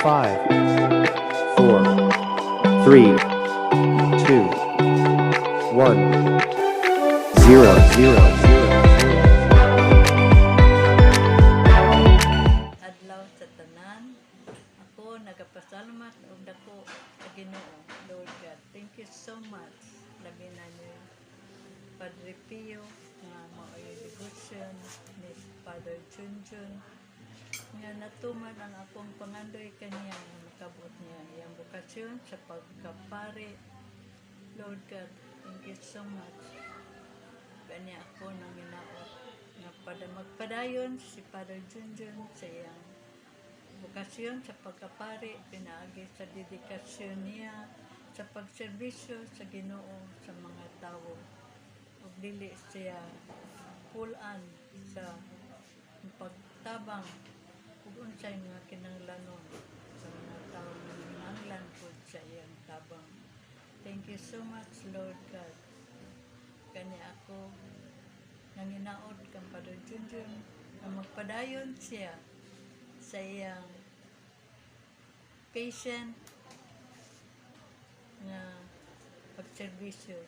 5, 4, 3, 2, 1, 0, 0, 0. Adlaw sa tanan, ako nagapasalamat og dako sa Ginoo, Lord God. Thank you so much. Labi na niyo Padre Pio nga maoy devotion ni Father Junjun nga natuman ang akong pangandoy kaniya nga makabot niya iyang bukasyon sa pagkapari. Lord God, thank you so much. Kanya ako nang ginaot nga magpadayon si Father Junjun sa iyang bukasyon sa pagkapari, pinaagi sa dedikasyon niya sa pagserbisyo sa Ginoo sa mga tao. Ug dili siya pulan sa pagtabang ug unsay mga kinahanglanon sa mga tao nga kinahanglan pud sa iyang tabang. Thank you so much, Lord God. Kani ako nanginaot kang Father Junjun na magpadayon siya sa iyang patient nga pagserbisyo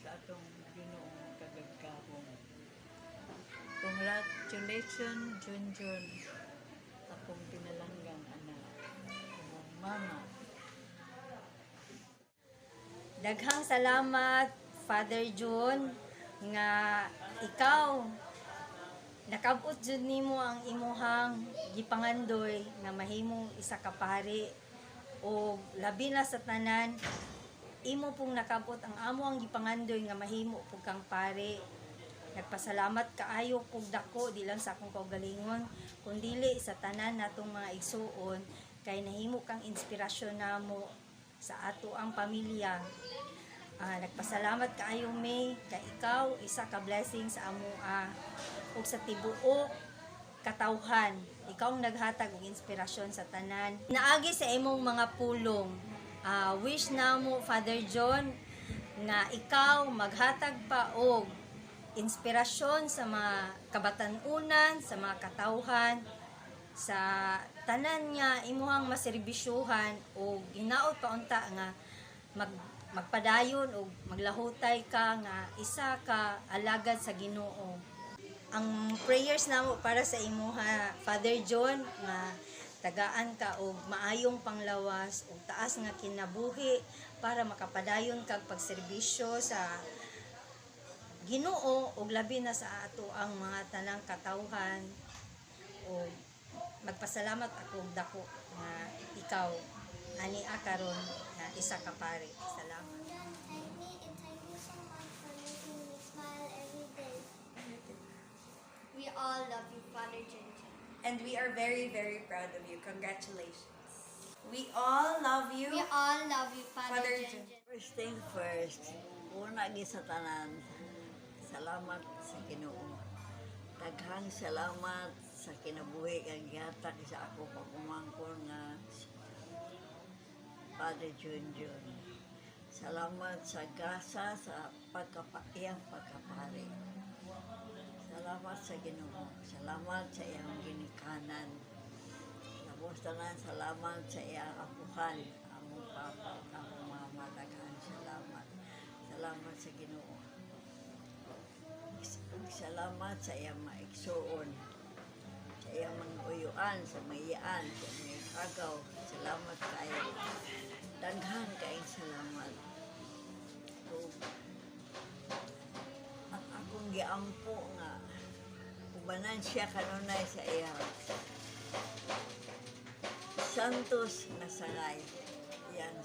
sa atong Ginoong kagagkahon. Congratulations, Junjun, akong pinalanggang anak, akong mama. Daghang salamat, Father John, nga ikaw nakabot jud nimo ang imuhang gipangandoy nga mahimong isa ka pari, o labi na sa tanan imo pong nakabot ang amo ang gipangandoy nga mahimo pug kang pari. Nagpasalamat kaayo pug dako di lang sa akong kaugalingon kundili sa tanan natong mga igsuon, kay nahimo kang inspirasyon namo sa ato ang pamilya. Nagpasalamat kaayo May, kay ikaw isa ka blessing sa amoa ug sa tibuok katawhan. Ikaw ang naghatag og inspirasyon sa tanan. Naagi sa imong mga pulong. Wish namo Father John nga ikaw maghatag pa og inspirasyon sa mga kabatan-unan, sa mga katawhan, sa tanan nga imuhang maserbisyuhan, o hinaot pa unta nga magpadayon o maglahutay ka nga isa ka alagad sa Ginoo. Ang prayers namo para sa imuha Father John nga tagaan ka og maayong panglawas ug taas nga kinabuhi para makapadayon kag pagserbisyo sa Ginoo ug labi na sa ato ang mga tanang katawhan. O magpasalamat ako dako nga ikaw ani karon na isa ka pari. Salamat. We all love you, Father Junjun. And we are very, very proud of you. Congratulations. We all love you. We all love you, Father Father Junjun. First thing first, una gi sa tanan, salamat sa Ginoo. Daghang salamat sa kinabuhi kang gihatag sa ako pagkumangkon nga Father Junjun. Salamat sa grasa sa iyang pagkapari. Salamat sa Ginoo. Salamat sa iyang ginikanan. Tapos tanan, salamat sa iyang apuhan, among papa, among mama. Daghang salamat. Salamat sa Ginoo. Salamat sa iyang maigsuon, sa iyang manguyuan, sa mayaan, sa may kagaw. Salamat kayo. Daghan kayong salamat. So, ang akong giampo nga ubanan siya kanunay sa iya Santos na sangay. Yan.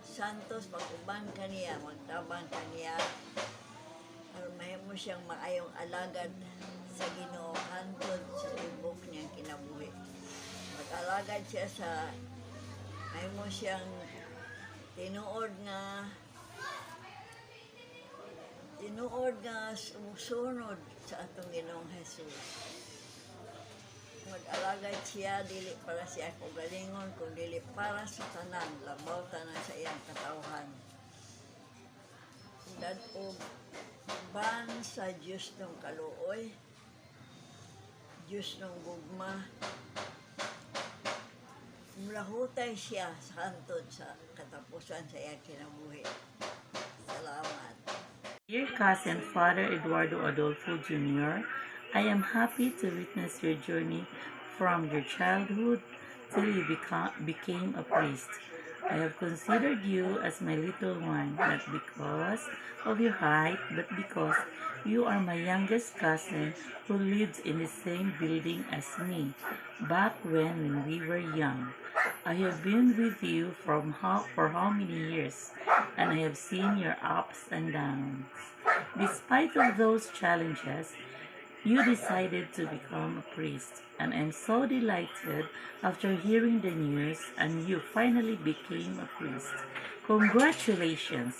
Santos, pag-uban kaniya, magtabang kaniya, mahimo siyang maayong alagad sa Ginoo hantod sa tibok niyang kinabuhi. Mag-alagad siya sa mahimo siyang tinuod nga sumusunod sa atong Ginoong Jesus. Mag-alagad siya dili para siya kaugalingon, kung dili para sa tanan, labaw tanan sa iyang katawhan. Dadto ban sa Diyos ng kaluoy, Diyos ng gugma, mulahutay siya sa hantod sa katapusan sa iyang kinabuhi. Salamat. Dear cousin Father Eduardo Adolfo Jr., I am happy to witness your journey from your childhood till you became a priest. I have considered you as my little one, not because of your height, but because you are my youngest cousin who lives in the same building as me, back when we were young. I have been with you for how many years, and I have seen your ups and downs. Despite of those challenges, you decided to become a priest, and I'm so delighted after hearing the news and you finally became a priest. Congratulations,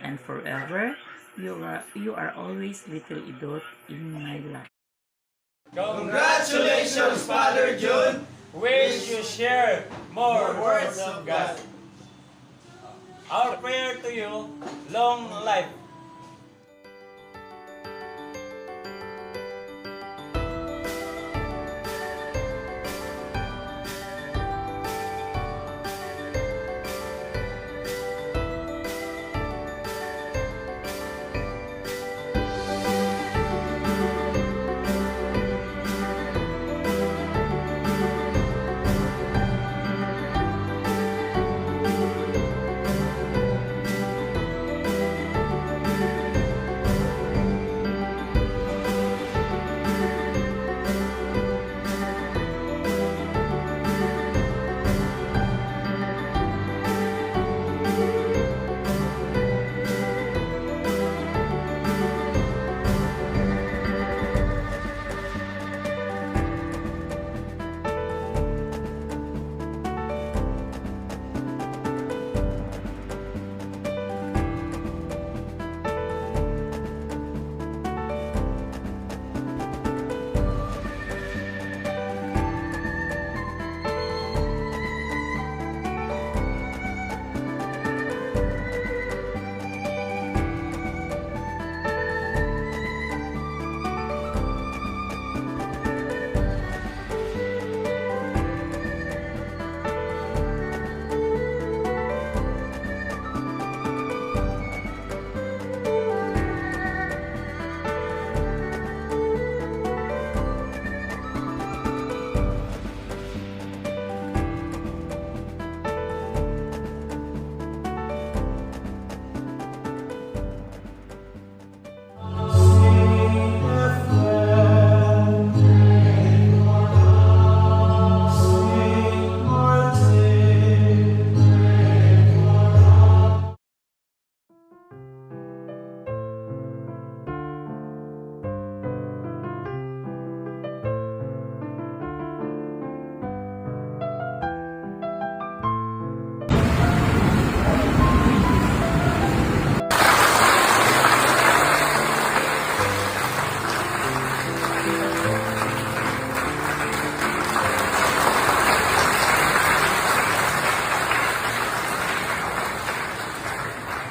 and forever you are always little Idot in my life. Congratulations, Father June! Wish you share more words of God. Our prayer to you, long life.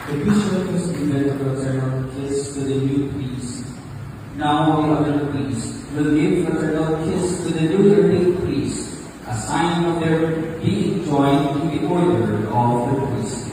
The bishop has given a fraternal kiss to the new priest. Now the other priest will give fraternal kiss to the newly ordained priest, a sign of their being joined to the order of the priest.